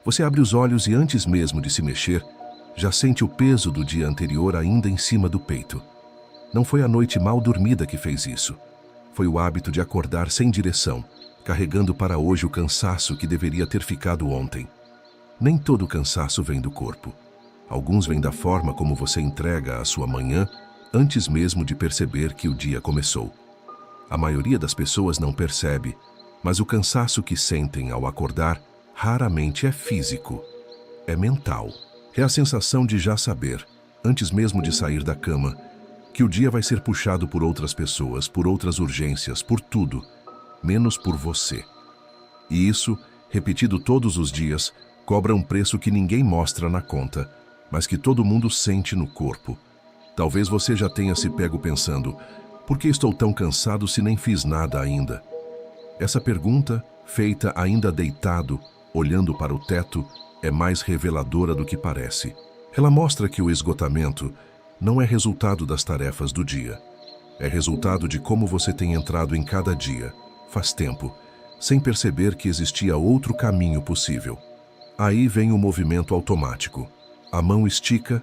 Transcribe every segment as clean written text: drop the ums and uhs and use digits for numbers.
Você abre os olhos e antes mesmo de se mexer, já sente o peso do dia anterior ainda em cima do peito. Não foi a noite mal dormida que fez isso. Foi o hábito de acordar sem direção, carregando para hoje o cansaço que deveria ter ficado ontem. Nem todo cansaço vem do corpo. Alguns vêm da forma como você entrega a sua manhã antes mesmo de perceber que o dia começou. A maioria das pessoas não percebe, mas o cansaço que sentem ao acordar raramente é físico, é mental. É a sensação de já saber, antes mesmo de sair da cama, que o dia vai ser puxado por outras pessoas, por outras urgências, por tudo, menos por você. E isso, repetido todos os dias, cobra um preço que ninguém mostra na conta, mas que todo mundo sente no corpo. Talvez você já tenha se pego pensando, por que estou tão cansado se nem fiz nada ainda? Essa pergunta, feita ainda deitado, olhando para o teto, é mais reveladora do que parece. Ela mostra que o esgotamento não é resultado das tarefas do dia. É resultado de como você tem entrado em cada dia, faz tempo, sem perceber que existia outro caminho possível. Aí vem o movimento automático. A mão estica,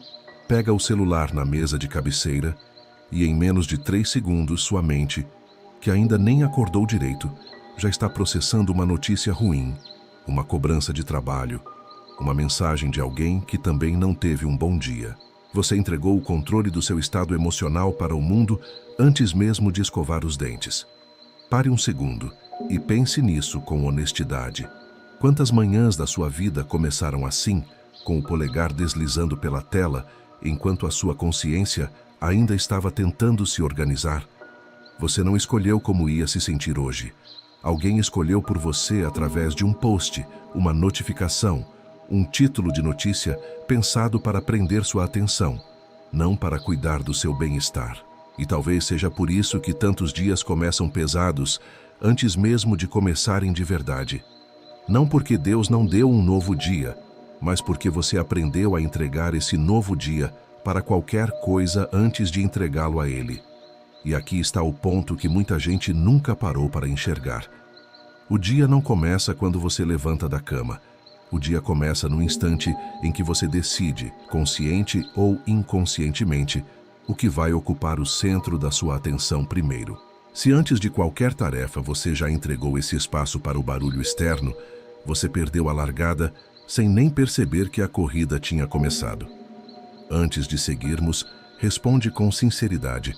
pega o celular na mesa de cabeceira e em menos de 3 segundos sua mente, que ainda nem acordou direito, já está processando uma notícia ruim, uma cobrança de trabalho, uma mensagem de alguém que também não teve um bom dia. Você entregou o controle do seu estado emocional para o mundo antes mesmo de escovar os dentes. Pare um segundo e pense nisso com honestidade. Quantas manhãs da sua vida começaram assim, com o polegar deslizando pela tela, enquanto a sua consciência ainda estava tentando se organizar? Você não escolheu como ia se sentir hoje. Alguém escolheu por você através de um post, uma notificação, um título de notícia pensado para prender sua atenção, não para cuidar do seu bem-estar. E talvez seja por isso que tantos dias começam pesados antes mesmo de começarem de verdade. Não porque Deus não deu um novo dia, mas porque você aprendeu a entregar esse novo dia para qualquer coisa antes de entregá-lo a Ele. E aqui está o ponto que muita gente nunca parou para enxergar. O dia não começa quando você levanta da cama. O dia começa no instante em que você decide, consciente ou inconscientemente, o que vai ocupar o centro da sua atenção primeiro. Se antes de qualquer tarefa você já entregou esse espaço para o barulho externo, você perdeu a largada sem nem perceber que a corrida tinha começado. Antes de seguirmos, responde com sinceridade,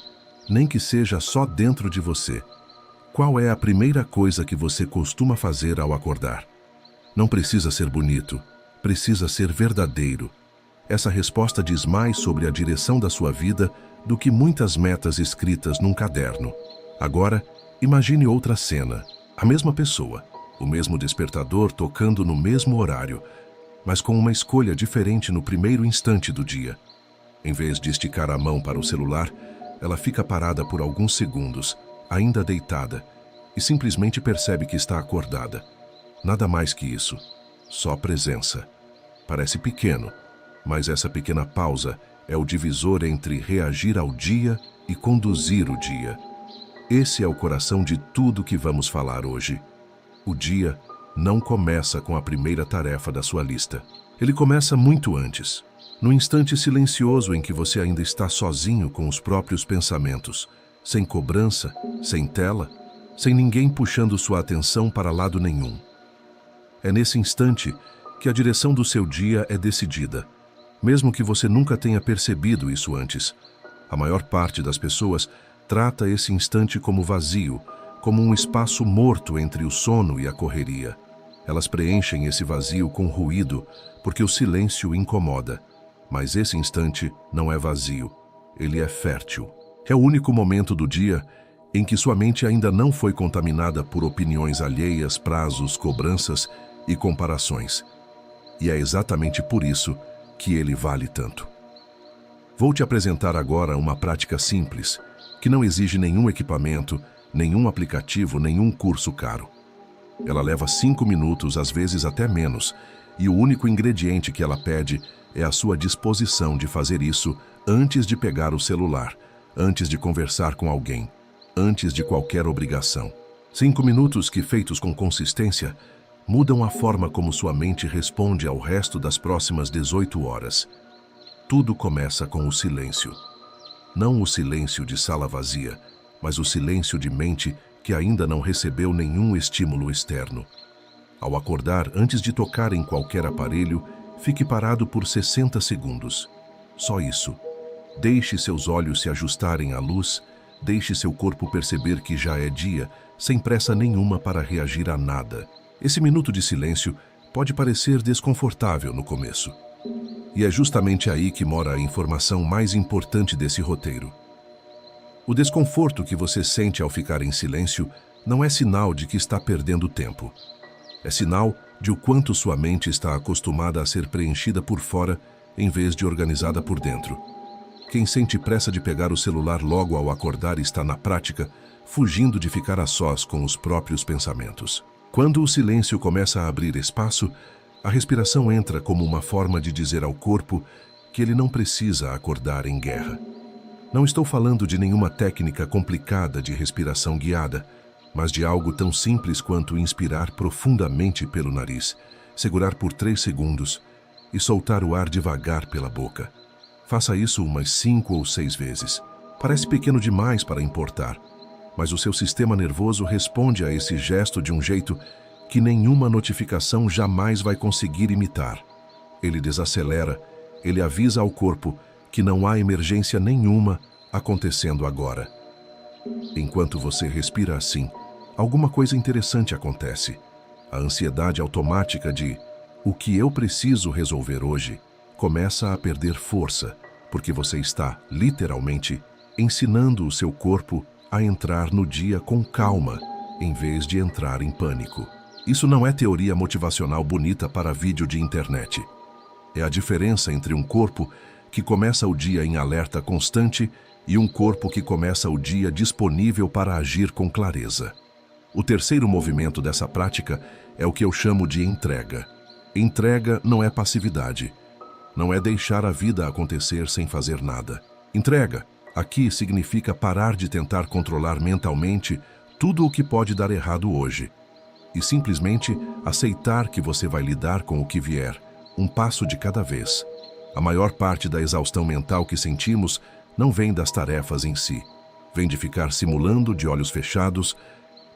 nem que seja só dentro de você. Qual é a primeira coisa que você costuma fazer ao acordar? Não precisa ser bonito, precisa ser verdadeiro. Essa resposta diz mais sobre a direção da sua vida do que muitas metas escritas num caderno. Agora, imagine outra cena. A mesma pessoa, o mesmo despertador tocando no mesmo horário, mas com uma escolha diferente no primeiro instante do dia. Em vez de esticar a mão para o celular, ela fica parada por alguns segundos, ainda deitada, e simplesmente percebe que está acordada. Nada mais que isso, só presença. Parece pequeno, mas essa pequena pausa é o divisor entre reagir ao dia e conduzir o dia. Esse é o coração de tudo que vamos falar hoje. O dia não começa com a primeira tarefa da sua lista. Ele começa muito antes, no instante silencioso em que você ainda está sozinho com os próprios pensamentos, sem cobrança, sem tela, sem ninguém puxando sua atenção para lado nenhum. É nesse instante que a direção do seu dia é decidida, mesmo que você nunca tenha percebido isso antes. A maior parte das pessoas trata esse instante como vazio, como um espaço morto entre o sono e a correria. Elas preenchem esse vazio com ruído, porque o silêncio incomoda. Mas esse instante não é vazio, ele é fértil. É o único momento do dia em que sua mente ainda não foi contaminada por opiniões alheias, prazos, cobranças e comparações. E é exatamente por isso que ele vale tanto. Vou te apresentar agora uma prática simples, que não exige nenhum equipamento, nenhum aplicativo, nenhum curso caro. Ela leva 5 minutos, às vezes até menos, e o único ingrediente que ela pede é a sua disposição de fazer isso antes de pegar o celular, antes de conversar com alguém, antes de qualquer obrigação. 5 minutos que, feitos com consistência, mudam a forma como sua mente responde ao resto das próximas 18 horas. Tudo começa com o silêncio. Não o silêncio de sala vazia, mas o silêncio de mente que ainda não recebeu nenhum estímulo externo. Ao acordar, antes de tocar em qualquer aparelho, fique parado por 60 segundos. Só isso. Deixe seus olhos se ajustarem à luz, deixe seu corpo perceber que já é dia, sem pressa nenhuma para reagir a nada. Esse minuto de silêncio pode parecer desconfortável no começo. E é justamente aí que mora a informação mais importante desse roteiro. O desconforto que você sente ao ficar em silêncio não é sinal de que está perdendo tempo. É sinal de o quanto sua mente está acostumada a ser preenchida por fora em vez de organizada por dentro. Quem sente pressa de pegar o celular logo ao acordar está, na prática, fugindo de ficar a sós com os próprios pensamentos. Quando o silêncio começa a abrir espaço, a respiração entra como uma forma de dizer ao corpo que ele não precisa acordar em guerra. Não estou falando de nenhuma técnica complicada de respiração guiada, mas de algo tão simples quanto inspirar profundamente pelo nariz, segurar por 3 segundos e soltar o ar devagar pela boca. Faça isso umas 5 ou 6 vezes. Parece pequeno demais para importar, mas o seu sistema nervoso responde a esse gesto de um jeito que nenhuma notificação jamais vai conseguir imitar. Ele desacelera, ele avisa ao corpo que não há emergência nenhuma acontecendo agora. Enquanto você respira assim, alguma coisa interessante acontece. A ansiedade automática de "o que eu preciso resolver hoje" começa a perder força, porque você está, literalmente, ensinando o seu corpo a entrar no dia com calma, em vez de entrar em pânico. Isso não é teoria motivacional bonita para vídeo de internet. É a diferença entre um corpo que começa o dia em alerta constante e um corpo que começa o dia disponível para agir com clareza. O terceiro movimento dessa prática é o que eu chamo de entrega. Entrega não é passividade. Não é deixar a vida acontecer sem fazer nada. Entrega, aqui, significa parar de tentar controlar mentalmente tudo o que pode dar errado hoje e simplesmente aceitar que você vai lidar com o que vier, um passo de cada vez. A maior parte da exaustão mental que sentimos não vem das tarefas em si. Vem de ficar simulando, de olhos fechados,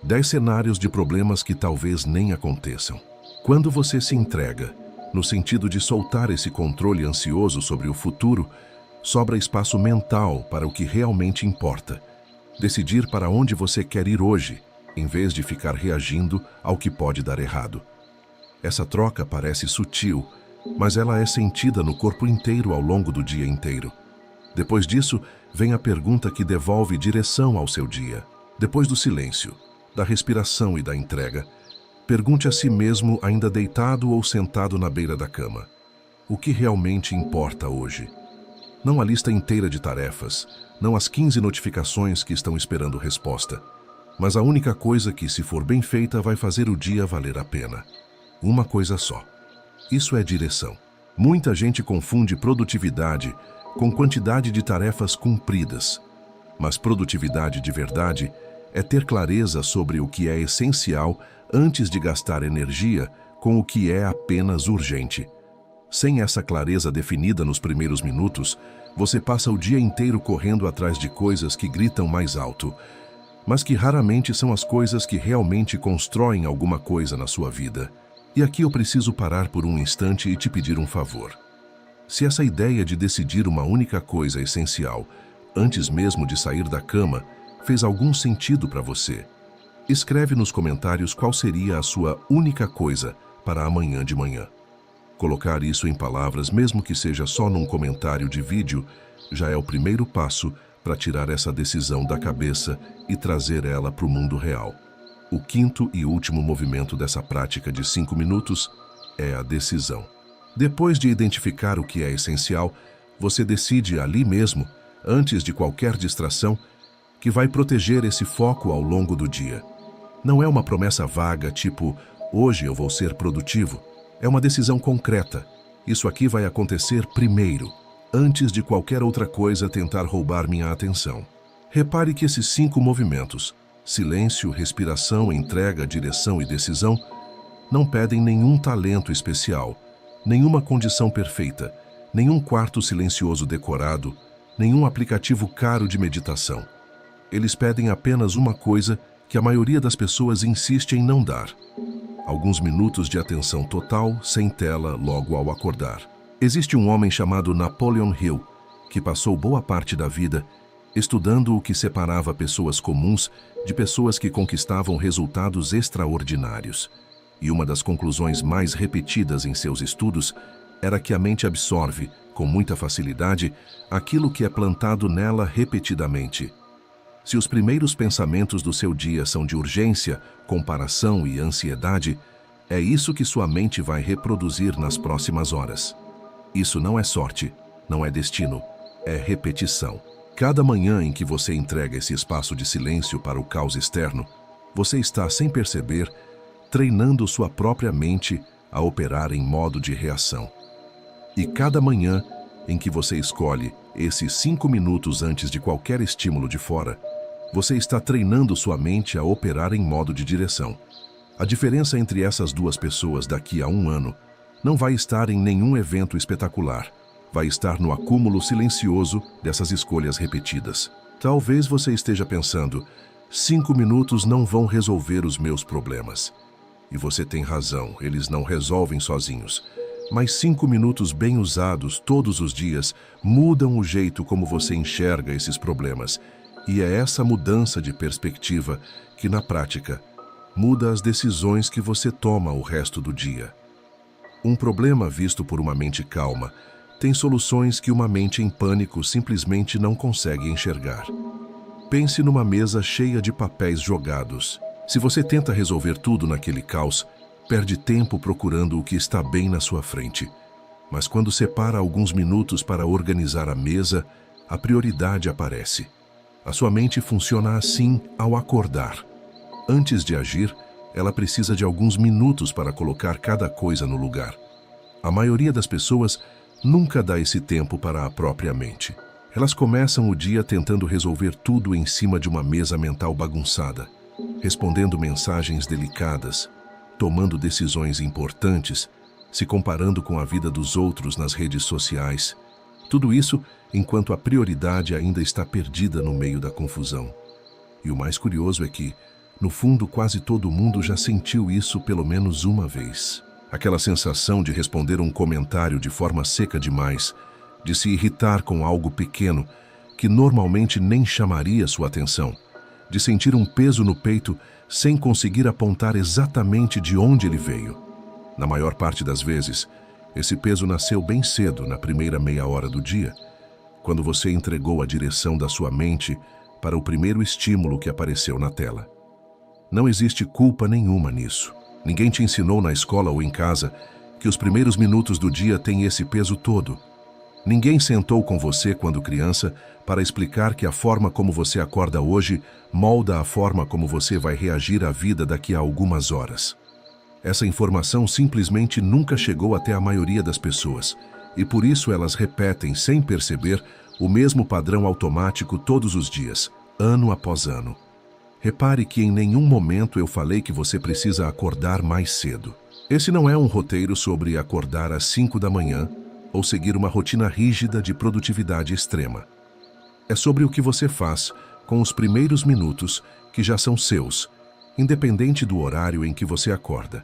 10 cenários de problemas que talvez nem aconteçam. Quando você se entrega, no sentido de soltar esse controle ansioso sobre o futuro, sobra espaço mental para o que realmente importa. Decidir para onde você quer ir hoje, em vez de ficar reagindo ao que pode dar errado. Essa troca parece sutil, mas ela é sentida no corpo inteiro ao longo do dia inteiro. Depois disso, vem a pergunta que devolve direção ao seu dia. Depois do silêncio, da respiração e da entrega, pergunte a si mesmo, ainda deitado ou sentado na beira da cama: o que realmente importa hoje? Não a lista inteira de tarefas, não as 15 notificações que estão esperando resposta, mas a única coisa que, se for bem feita, vai fazer o dia valer a pena. Uma coisa só. Isso é direção. Muita gente confunde produtividade com quantidade de tarefas cumpridas, mas produtividade de verdade é ter clareza sobre o que é essencial antes de gastar energia com o que é apenas urgente. Sem essa clareza definida nos primeiros minutos, você passa o dia inteiro correndo atrás de coisas que gritam mais alto, mas que raramente são as coisas que realmente constroem alguma coisa na sua vida. E aqui eu preciso parar por um instante e te pedir um favor. Se essa ideia de decidir uma única coisa essencial, antes mesmo de sair da cama, fez algum sentido para você, escreve nos comentários qual seria a sua única coisa para amanhã de manhã. Colocar isso em palavras, mesmo que seja só num comentário de vídeo, já é o primeiro passo para tirar essa decisão da cabeça e trazer ela para o mundo real. O quinto e último movimento dessa prática de 5 minutos é a decisão. Depois de identificar o que é essencial, você decide ali mesmo, antes de qualquer distração, que vai proteger esse foco ao longo do dia. Não é uma promessa vaga, tipo, hoje eu vou ser produtivo. É uma decisão concreta. Isso aqui vai acontecer primeiro, antes de qualquer outra coisa tentar roubar minha atenção. Repare que esses 5 movimentos, silêncio, respiração, entrega, direção e decisão, Não pedem nenhum talento especial, nenhuma condição perfeita, nenhum quarto silencioso decorado, nenhum aplicativo caro de meditação. Eles pedem apenas uma coisa que a maioria das pessoas insiste em não dar: alguns minutos de atenção total, sem tela, logo ao acordar. Existe um homem chamado Napoleon Hill, que passou boa parte da vida estudando o que separava pessoas comuns de pessoas que conquistavam resultados extraordinários. E uma das conclusões mais repetidas em seus estudos era que a mente absorve, com muita facilidade, aquilo que é plantado nela repetidamente. Se os primeiros pensamentos do seu dia são de urgência, comparação e ansiedade, é isso que sua mente vai reproduzir nas próximas horas. Isso não é sorte, não é destino, é repetição. Cada manhã em que você entrega esse espaço de silêncio para o caos externo, você está, sem perceber, treinando sua própria mente a operar em modo de reação. E cada manhã em que você escolhe esses 5 minutos antes de qualquer estímulo de fora, você está treinando sua mente a operar em modo de direção. A diferença entre essas duas pessoas daqui a 1 ano não vai estar em nenhum evento espetacular, vai estar no acúmulo silencioso dessas escolhas repetidas. Talvez você esteja pensando: 5 minutos não vão resolver os meus problemas. E você tem razão, eles não resolvem sozinhos. Mas 5 minutos bem usados todos os dias mudam o jeito como você enxerga esses problemas. E é essa mudança de perspectiva que, na prática, muda as decisões que você toma o resto do dia. Um problema visto por uma mente calma tem soluções que uma mente em pânico simplesmente não consegue enxergar. Pense numa mesa cheia de papéis jogados. Se você tenta resolver tudo naquele caos, perde tempo procurando o que está bem na sua frente. Mas quando separa alguns minutos para organizar a mesa, a prioridade aparece. A sua mente funciona assim ao acordar. Antes de agir, ela precisa de alguns minutos para colocar cada coisa no lugar. A maioria das pessoas nunca dá esse tempo para a própria mente. Elas começam o dia tentando resolver tudo em cima de uma mesa mental bagunçada, respondendo mensagens delicadas, tomando decisões importantes, se comparando com a vida dos outros nas redes sociais. Tudo isso enquanto a prioridade ainda está perdida no meio da confusão. E o mais curioso é que, no fundo, quase todo mundo já sentiu isso pelo menos uma vez. Aquela sensação de responder um comentário de forma seca demais, de se irritar com algo pequeno que normalmente nem chamaria sua atenção, de sentir um peso no peito sem conseguir apontar exatamente de onde ele veio. Na maior parte das vezes, esse peso nasceu bem cedo, na primeira meia hora do dia, quando você entregou a direção da sua mente para o primeiro estímulo que apareceu na tela. Não existe culpa nenhuma nisso. Ninguém te ensinou na escola ou em casa que os primeiros minutos do dia têm esse peso todo. Ninguém sentou com você quando criança para explicar que a forma como você acorda hoje molda a forma como você vai reagir à vida daqui a algumas horas. Essa informação simplesmente nunca chegou até a maioria das pessoas, e por isso elas repetem, sem perceber, o mesmo padrão automático todos os dias, ano após ano. Repare que em nenhum momento eu falei que você precisa acordar mais cedo. Esse não é um roteiro sobre acordar às 5 da manhã ou seguir uma rotina rígida de produtividade extrema. É sobre o que você faz com os primeiros minutos que já são seus, independente do horário em que você acorda.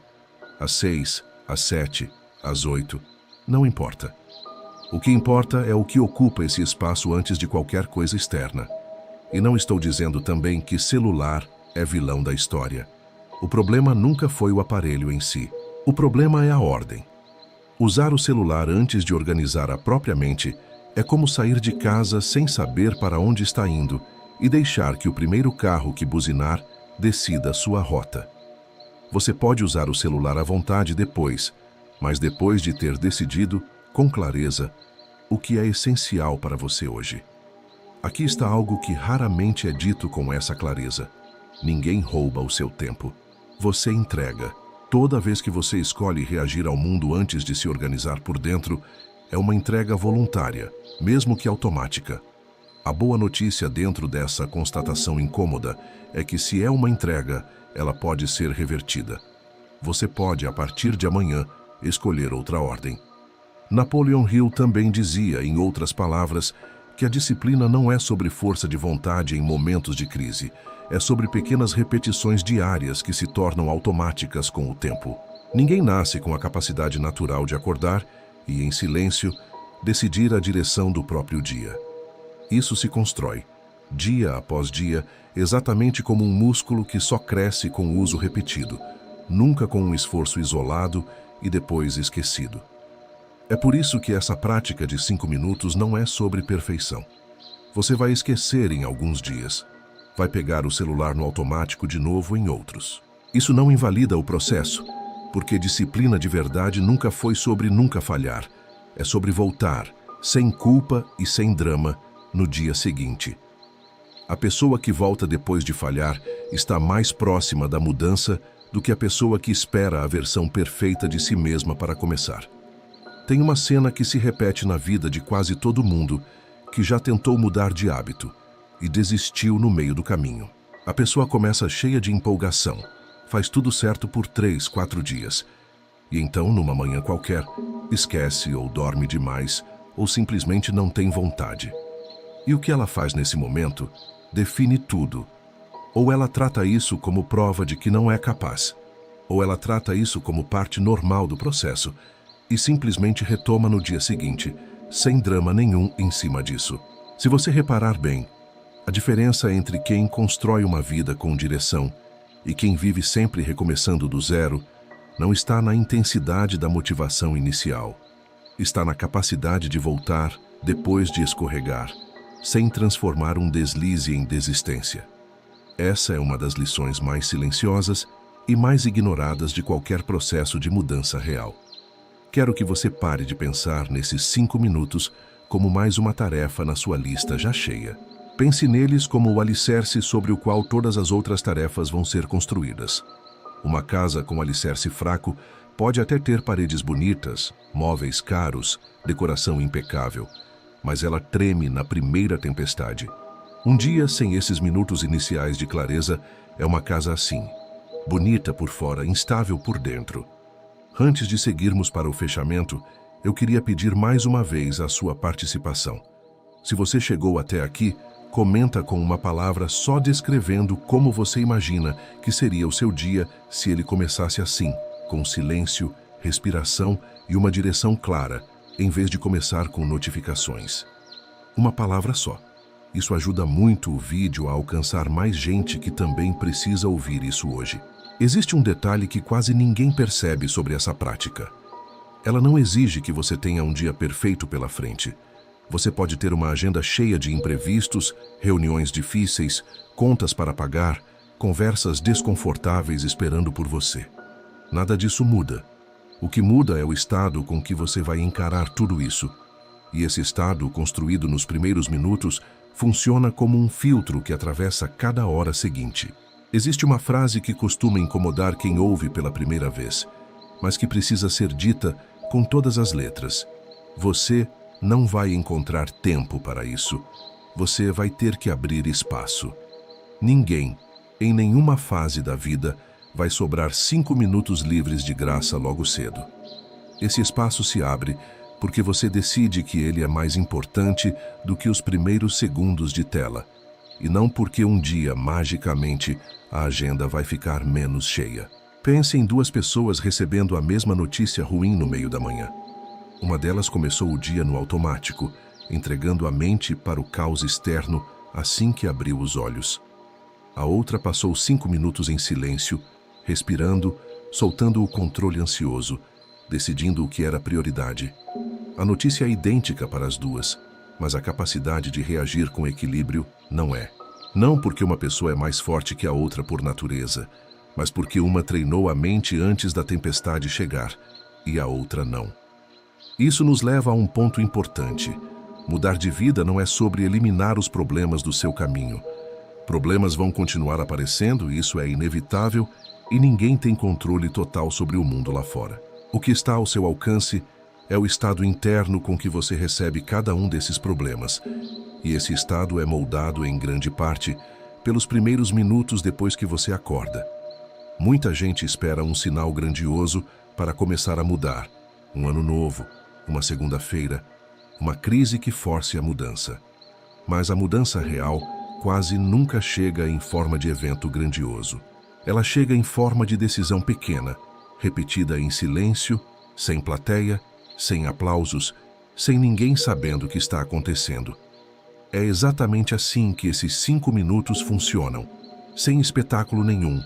Às 6, às 7, às 8, não importa. O que importa é o que ocupa esse espaço antes de qualquer coisa externa. E não estou dizendo também que celular é vilão da história. O problema nunca foi o aparelho em si. O problema é a ordem. Usar o celular antes de organizar a própria mente é como sair de casa sem saber para onde está indo e deixar que o primeiro carro que buzinar decida sua rota. Você pode usar o celular à vontade depois, mas depois de ter decidido, com clareza, o que é essencial para você hoje. Aqui está algo que raramente é dito com essa clareza. Ninguém rouba o seu tempo. Você entrega. Toda vez que você escolhe reagir ao mundo antes de se organizar por dentro, é uma entrega voluntária, mesmo que automática. A boa notícia dentro dessa constatação incômoda é que, se é uma entrega, ela pode ser revertida. Você pode, a partir de amanhã, escolher outra ordem. Napoleon Hill também dizia, em outras palavras, que a disciplina não é sobre força de vontade em momentos de crise, é sobre pequenas repetições diárias que se tornam automáticas com o tempo. Ninguém nasce com a capacidade natural de acordar e, em silêncio, decidir a direção do próprio dia. Isso se constrói, dia após dia, exatamente como um músculo que só cresce com o uso repetido, nunca com um esforço isolado e depois esquecido. É por isso que essa prática de 5 minutos não é sobre perfeição. Você vai esquecer em alguns dias. Vai pegar o celular no automático de novo em outros. Isso não invalida o processo, porque disciplina de verdade nunca foi sobre nunca falhar. É sobre voltar, sem culpa e sem drama, no dia seguinte. A pessoa que volta depois de falhar está mais próxima da mudança do que a pessoa que espera a versão perfeita de si mesma para começar. Tem uma cena que se repete na vida de quase todo mundo que já tentou mudar de hábito e desistiu no meio do caminho. A pessoa começa cheia de empolgação, faz tudo certo por 3, 4 dias e então, numa manhã qualquer, esquece ou dorme demais ou simplesmente não tem vontade. E o que ela faz nesse momento define tudo. Ou ela trata isso como prova de que não é capaz, ou ela trata isso como parte normal do processo e simplesmente retoma no dia seguinte, sem drama nenhum em cima disso. Se você reparar bem, a diferença entre quem constrói uma vida com direção e quem vive sempre recomeçando do zero não está na intensidade da motivação inicial. Está na capacidade de voltar depois de escorregar, sem transformar um deslize em desistência. Essa é uma das lições mais silenciosas e mais ignoradas de qualquer processo de mudança real. Quero que você pare de pensar nesses 5 minutos como mais uma tarefa na sua lista já cheia. Pense neles como o alicerce sobre o qual todas as outras tarefas vão ser construídas. Uma casa com alicerce fraco pode até ter paredes bonitas, móveis caros, decoração impecável, mas ela treme na primeira tempestade. Um dia sem esses minutos iniciais de clareza é uma casa assim, bonita por fora, instável por dentro. Antes de seguirmos para o fechamento, eu queria pedir mais uma vez a sua participação. Se você chegou até aqui, comenta com uma palavra só descrevendo como você imagina que seria o seu dia se ele começasse assim, com silêncio, respiração e uma direção clara, em vez de começar com notificações. Uma palavra só. Isso ajuda muito o vídeo a alcançar mais gente que também precisa ouvir isso hoje. Existe um detalhe que quase ninguém percebe sobre essa prática. Ela não exige que você tenha um dia perfeito pela frente. Você pode ter uma agenda cheia de imprevistos, reuniões difíceis, contas para pagar, conversas desconfortáveis esperando por você. Nada disso muda. O que muda é o estado com que você vai encarar tudo isso. E esse estado, construído nos primeiros minutos, funciona como um filtro que atravessa cada hora seguinte. Existe uma frase que costuma incomodar quem ouve pela primeira vez, mas que precisa ser dita com todas as letras. Você não vai encontrar tempo para isso. Você vai ter que abrir espaço. Ninguém, em nenhuma fase da vida, vai sobrar 5 minutos livres de graça logo cedo. Esse espaço se abre porque você decide que ele é mais importante do que os primeiros segundos de tela, e não porque um dia, magicamente, a agenda vai ficar menos cheia. Pense em 2 pessoas recebendo a mesma notícia ruim no meio da manhã. Uma delas começou o dia no automático, entregando a mente para o caos externo assim que abriu os olhos. A outra passou 5 minutos em silêncio, respirando, soltando o controle ansioso, decidindo o que era prioridade. A notícia é idêntica para as duas, mas a capacidade de reagir com equilíbrio não é. Não porque uma pessoa é mais forte que a outra por natureza, mas porque uma treinou a mente antes da tempestade chegar e a outra não. Isso nos leva a um ponto importante. Mudar de vida não é sobre eliminar os problemas do seu caminho. Problemas vão continuar aparecendo, isso é inevitável, e ninguém tem controle total sobre o mundo lá fora. O que está ao seu alcance é o estado interno com que você recebe cada um desses problemas. E esse estado é moldado, em grande parte, pelos primeiros minutos depois que você acorda. Muita gente espera um sinal grandioso para começar a mudar. Um ano novo, uma segunda-feira, uma crise que force a mudança. Mas a mudança real quase nunca chega em forma de evento grandioso. Ela chega em forma de decisão pequena, repetida em silêncio, sem plateia, sem aplausos, sem ninguém sabendo o que está acontecendo. É exatamente assim que esses 5 minutos funcionam, sem espetáculo nenhum,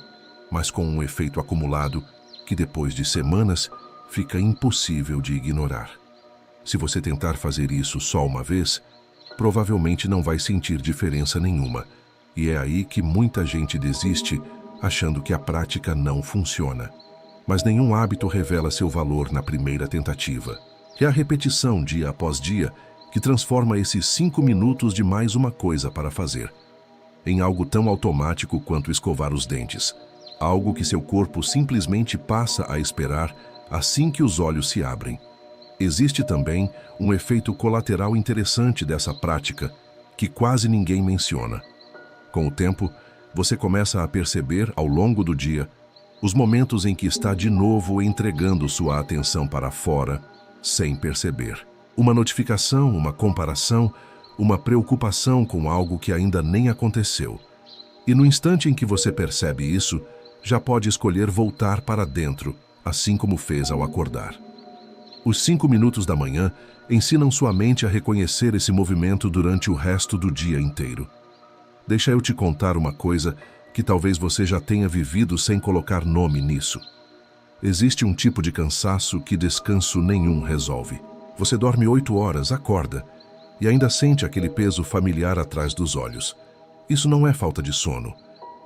mas com um efeito acumulado que depois de semanas fica impossível de ignorar. Se você tentar fazer isso só uma vez, provavelmente não vai sentir diferença nenhuma, e é aí que muita gente desiste, achando que a prática não funciona. Mas nenhum hábito revela seu valor na primeira tentativa. É a repetição dia após dia que transforma esses 5 minutos de mais uma coisa para fazer em algo tão automático quanto escovar os dentes, algo que seu corpo simplesmente passa a esperar assim que os olhos se abrem. Existe também um efeito colateral interessante dessa prática que quase ninguém menciona. Com o tempo, você começa a perceber ao longo do dia os momentos em que está de novo entregando sua atenção para fora sem perceber. Uma notificação, uma comparação, uma preocupação com algo que ainda nem aconteceu. E no instante em que você percebe isso, já pode escolher voltar para dentro, assim como fez ao acordar. Os 5 minutos da manhã ensinam sua mente a reconhecer esse movimento durante o resto do dia inteiro. Deixa eu te contar uma coisa que talvez você já tenha vivido sem colocar nome nisso. Existe um tipo de cansaço que descanso nenhum resolve. Você dorme 8 horas, acorda, e ainda sente aquele peso familiar atrás dos olhos. Isso não é falta de sono.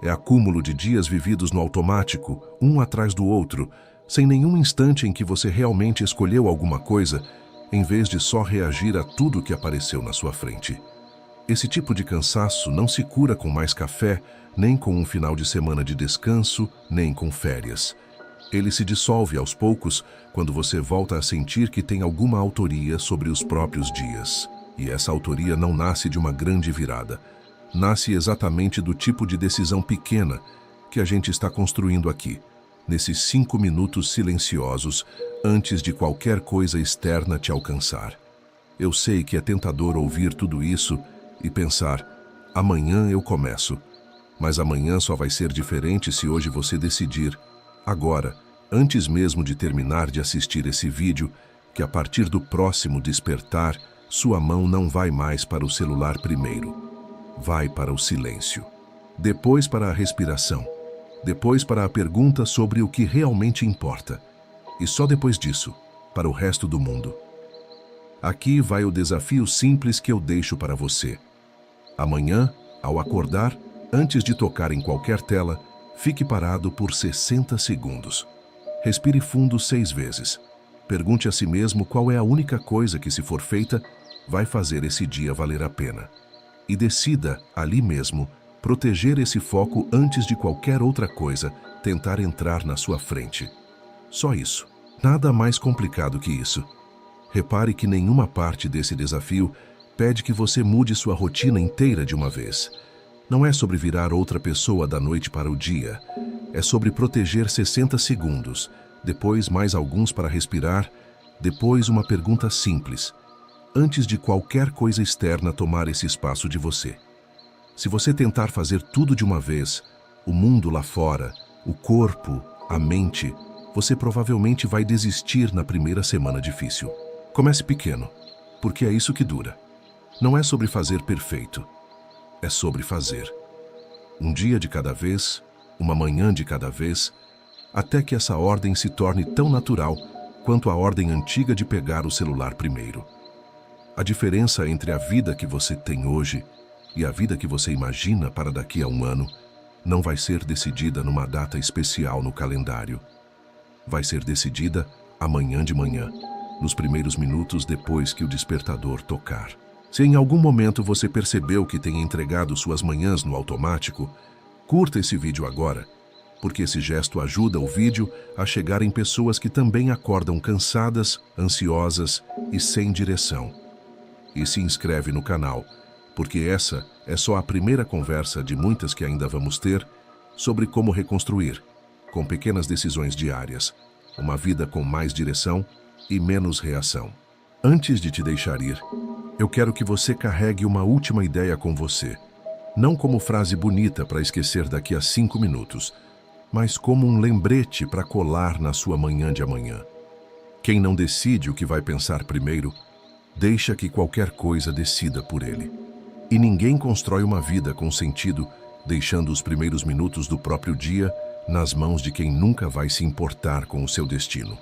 É acúmulo de dias vividos no automático, um atrás do outro, sem nenhum instante em que você realmente escolheu alguma coisa, em vez de só reagir a tudo que apareceu na sua frente. Esse tipo de cansaço não se cura com mais café, nem com um final de semana de descanso, nem com férias. Ele se dissolve aos poucos quando você volta a sentir que tem alguma autoria sobre os próprios dias. E essa autoria não nasce de uma grande virada. Nasce exatamente do tipo de decisão pequena que a gente está construindo aqui, nesses 5 minutos silenciosos antes de qualquer coisa externa te alcançar. Eu sei que é tentador ouvir tudo isso e pensar, amanhã eu começo. Mas amanhã só vai ser diferente se hoje você decidir, agora, antes mesmo de terminar de assistir esse vídeo, que a partir do próximo despertar, sua mão não vai mais para o celular primeiro. Vai para o silêncio. Depois para a respiração. Depois para a pergunta sobre o que realmente importa. E só depois disso, para o resto do mundo. Aqui vai o desafio simples que eu deixo para você. Amanhã, ao acordar, antes de tocar em qualquer tela, fique parado por 60 segundos. Respire fundo 6 vezes. Pergunte a si mesmo qual é a única coisa que, se for feita, vai fazer esse dia valer a pena. E decida, ali mesmo, proteger esse foco antes de qualquer outra coisa tentar entrar na sua frente. Só isso. Nada mais complicado que isso. Repare que nenhuma parte desse desafio pede que você mude sua rotina inteira de uma vez. Não é sobre virar outra pessoa da noite para o dia. É sobre proteger 60 segundos, depois mais alguns para respirar, depois uma pergunta simples, antes de qualquer coisa externa tomar esse espaço de você. Se você tentar fazer tudo de uma vez, o mundo lá fora, o corpo, a mente, você provavelmente vai desistir na primeira semana difícil. Comece pequeno, porque é isso que dura. Não é sobre fazer perfeito. É sobre fazer. Um dia de cada vez, uma manhã de cada vez, até que essa ordem se torne tão natural quanto a ordem antiga de pegar o celular primeiro. A diferença entre a vida que você tem hoje e a vida que você imagina para daqui a um ano não vai ser decidida numa data especial no calendário. Vai ser decidida amanhã de manhã, nos primeiros minutos depois que o despertador tocar. Se em algum momento você percebeu que tem entregado suas manhãs no automático, curta esse vídeo agora, porque esse gesto ajuda o vídeo a chegar em pessoas que também acordam cansadas, ansiosas e sem direção. E se inscreve no canal, porque essa é só a primeira conversa de muitas que ainda vamos ter sobre como reconstruir, com pequenas decisões diárias, uma vida com mais direção e menos reação. Antes de te deixar ir, eu quero que você carregue uma última ideia com você, não como frase bonita para esquecer daqui a 5 minutos, mas como um lembrete para colar na sua manhã de amanhã. Quem não decide o que vai pensar primeiro, deixa que qualquer coisa decida por ele. E ninguém constrói uma vida com sentido deixando os primeiros minutos do próprio dia nas mãos de quem nunca vai se importar com o seu destino.